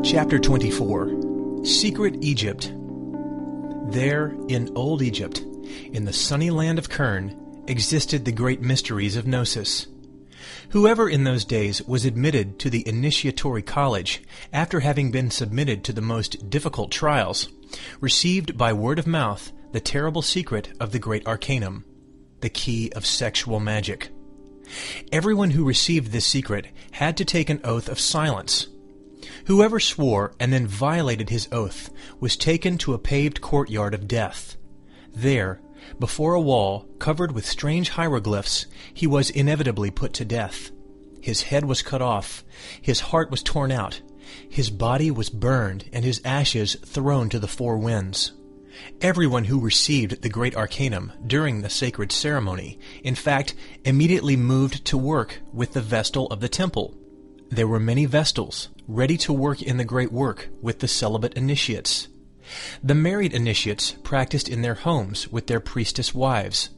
Chapter 24. Secret Egypt. There, in old Egypt, in the sunny land of Kern, existed the great mysteries of Gnosis. Whoever in those days was admitted to the initiatory college, after having been submitted to the most difficult trials, received by word of mouth the terrible secret of the great arcanum, the key of sexual magic. Everyone who received this secret had to take an oath of silence. Whoever swore and then violated his oath was taken to a paved courtyard of death. There, before a wall covered with strange hieroglyphs, he was inevitably put to death. His head was cut off, his heart was torn out, his body was burned, and his ashes thrown to the four winds. Everyone who received the great arcanum during the sacred ceremony, in fact, immediately moved to work with the Vestal of the temple. There were many Vestals, ready to work in the great work with the celibate initiates. The married initiates practiced in their homes with their priestess wives.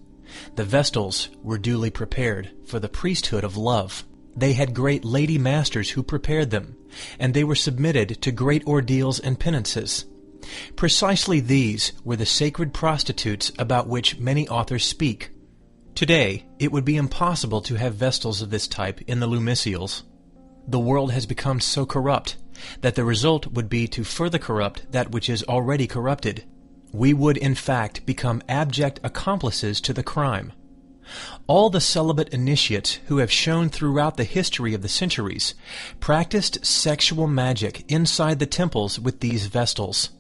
The Vestals were duly prepared for the priesthood of love. They had great lady masters who prepared them, and they were submitted to great ordeals and penances. Precisely these were the sacred prostitutes about which many authors speak. Today, it would be impossible to have Vestals of this type in the Lumicials. The world has become so corrupt that the result would be to further corrupt that which is already corrupted. We would, in fact, become abject accomplices to the crime. All the celibate initiates who have shown throughout the history of the centuries practiced sexual magic inside the temples with these Vestals.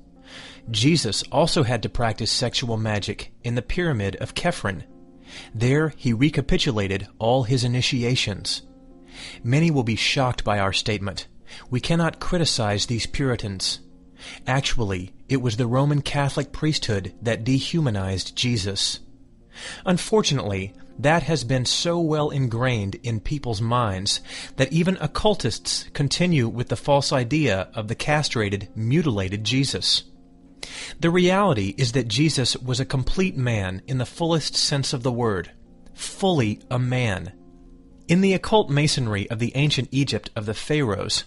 Jesus also had to practice sexual magic in the pyramid of Khephren. There he recapitulated all his initiations. Many will be shocked by our statement. We cannot criticize these Puritans. Actually, it was the Roman Catholic priesthood that dehumanized Jesus. Unfortunately, that has been so well ingrained in people's minds that even occultists continue with the false idea of the castrated, mutilated Jesus. The reality is that Jesus was a complete man in the fullest sense of the word, fully a man. In the occult masonry of the ancient Egypt of the pharaohs,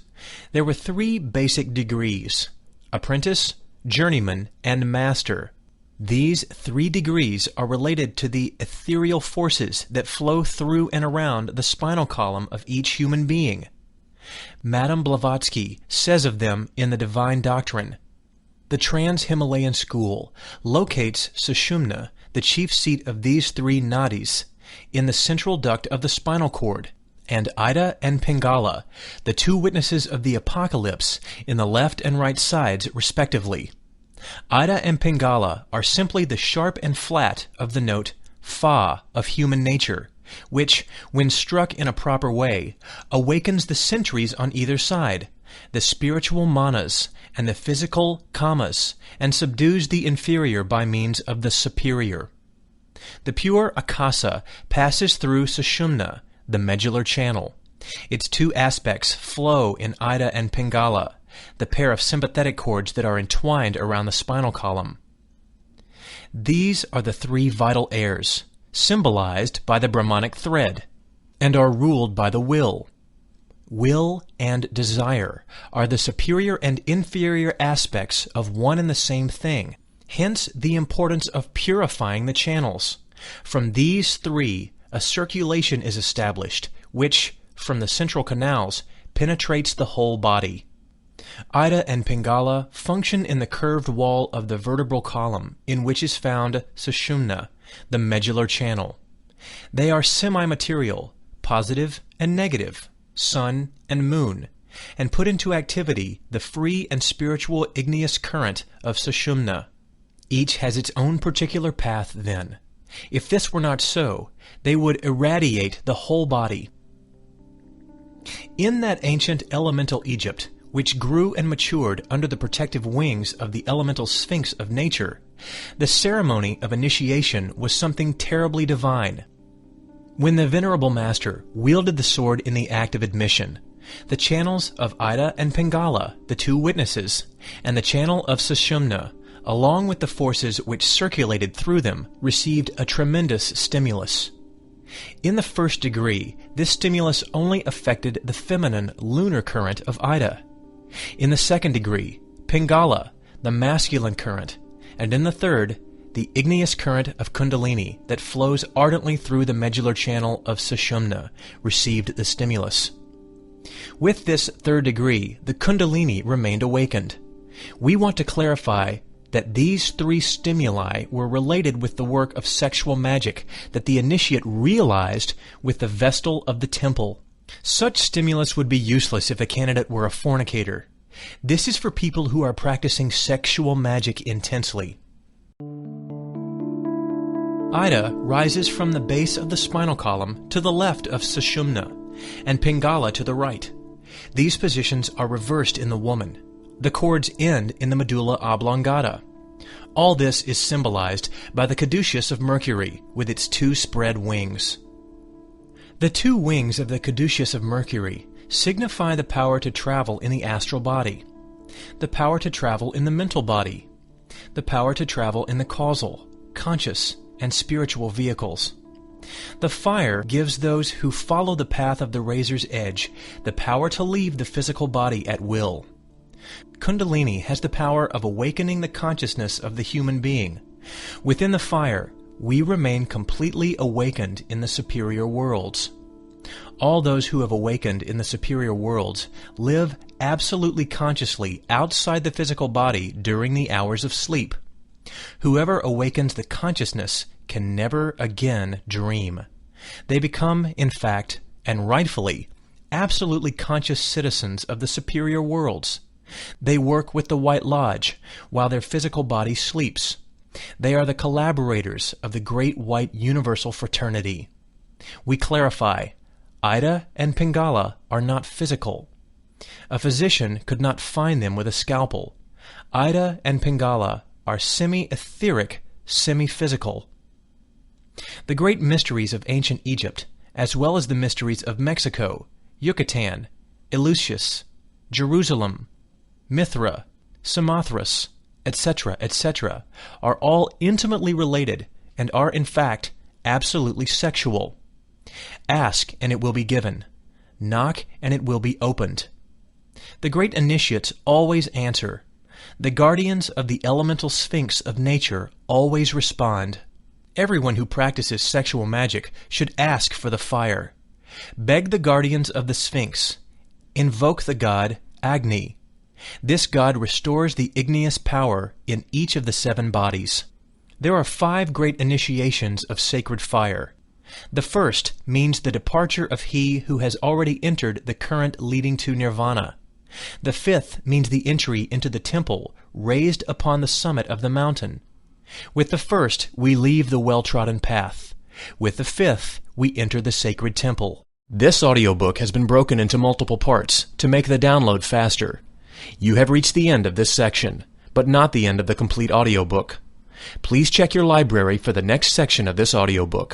there were three basic degrees: apprentice, journeyman, and master. These three degrees are related to the ethereal forces that flow through and around the spinal column of each human being. Madame Blavatsky says of them in The Divine Doctrine, "The Trans-Himalayan school locates Sushumna, the chief seat of these three nadis, in the central duct of the spinal cord, and Ida and Pingala, the two witnesses of the apocalypse, in the left and right sides, respectively. Ida and Pingala are simply the sharp and flat of the note Fa of human nature, which, when struck in a proper way, awakens the sentries on either side, the spiritual manas and the physical kamas, and subdues the inferior by means of the superior. The pure akasa passes through Sushumna, the medullar channel. Its two aspects flow in Ida and Pingala, the pair of sympathetic cords that are entwined around the spinal column. These are the three vital airs, symbolized by the Brahmanic thread, and are ruled by the will. Will and desire are the superior and inferior aspects of one and the same thing. Hence the importance of purifying the channels. From these three, a circulation is established, which, from the central canals, penetrates the whole body. Ida and Pingala function in the curved wall of the vertebral column, in which is found Sushumna, the medullar channel. They are semi-material, positive and negative, sun and moon, and put into activity the free and spiritual igneous current of Sushumna. Each has its own particular path then. If this were not so, they would irradiate the whole body. In that ancient elemental Egypt, which grew and matured under the protective wings of the elemental sphinx of nature, the ceremony of initiation was something terribly divine. When the venerable master wielded the sword in the act of admission, the channels of Ida and Pingala, the two witnesses, and the channel of Sushumna, along with the forces which circulated through them, received a tremendous stimulus. In the first degree, this stimulus only affected the feminine lunar current of Ida. In the second degree, Pingala, the masculine current, and in the third, the igneous current of Kundalini that flows ardently through the medullary channel of Sushumna, received the stimulus. With this third degree, the Kundalini remained awakened. We want to clarify that these three stimuli were related with the work of sexual magic that the initiate realized with the Vestal of the temple. Such stimulus would be useless if a candidate were a fornicator. This is for people who are practicing sexual magic intensely. Ida rises from the base of the spinal column to the left of Sushumna, and Pingala to the right. These positions are reversed in the woman. The cords end in the medulla oblongata. All this is symbolized by the caduceus of Mercury with its two spread wings. The two wings of the caduceus of Mercury signify the power to travel in the astral body, the power to travel in the mental body, the power to travel in the causal, conscious, and spiritual vehicles. The fire gives those who follow the path of the razor's edge the power to leave the physical body at will. Kundalini has the power of awakening the consciousness of the human being. Within the fire, we remain completely awakened in the superior worlds. All those who have awakened in the superior worlds live absolutely consciously outside the physical body during the hours of sleep. Whoever awakens the consciousness can never again dream. They become, in fact, and rightfully, absolutely conscious citizens of the superior worlds. They work with the White Lodge while their physical body sleeps. They are the collaborators of the Great White Universal Fraternity. We clarify, Ida and Pingala are not physical. A physician could not find them with a scalpel. Ida and Pingala are semi-etheric, semi-physical. The great mysteries of ancient Egypt, as well as the mysteries of Mexico, Yucatan, Eleusis, Jerusalem, Mithra, Samothrace, etc., etc., are all intimately related and are in fact absolutely sexual. Ask and it will be given. Knock and it will be opened. The great initiates always answer. The guardians of the elemental sphinx of nature always respond. Everyone who practices sexual magic should ask for the fire. Beg the guardians of the sphinx. Invoke the god Agni. This god restores the igneous power in each of the 7 bodies. There are 5 great initiations of sacred fire. The first means the departure of he who has already entered the current leading to nirvana. The 5th means the entry into the temple raised upon the summit of the mountain. With the first, we leave the well-trodden path. With the 5th, we enter the sacred temple. This audiobook has been broken into multiple parts to make the download faster. You have reached the end of this section, but not the end of the complete audiobook. Please check your library for the next section of this audiobook.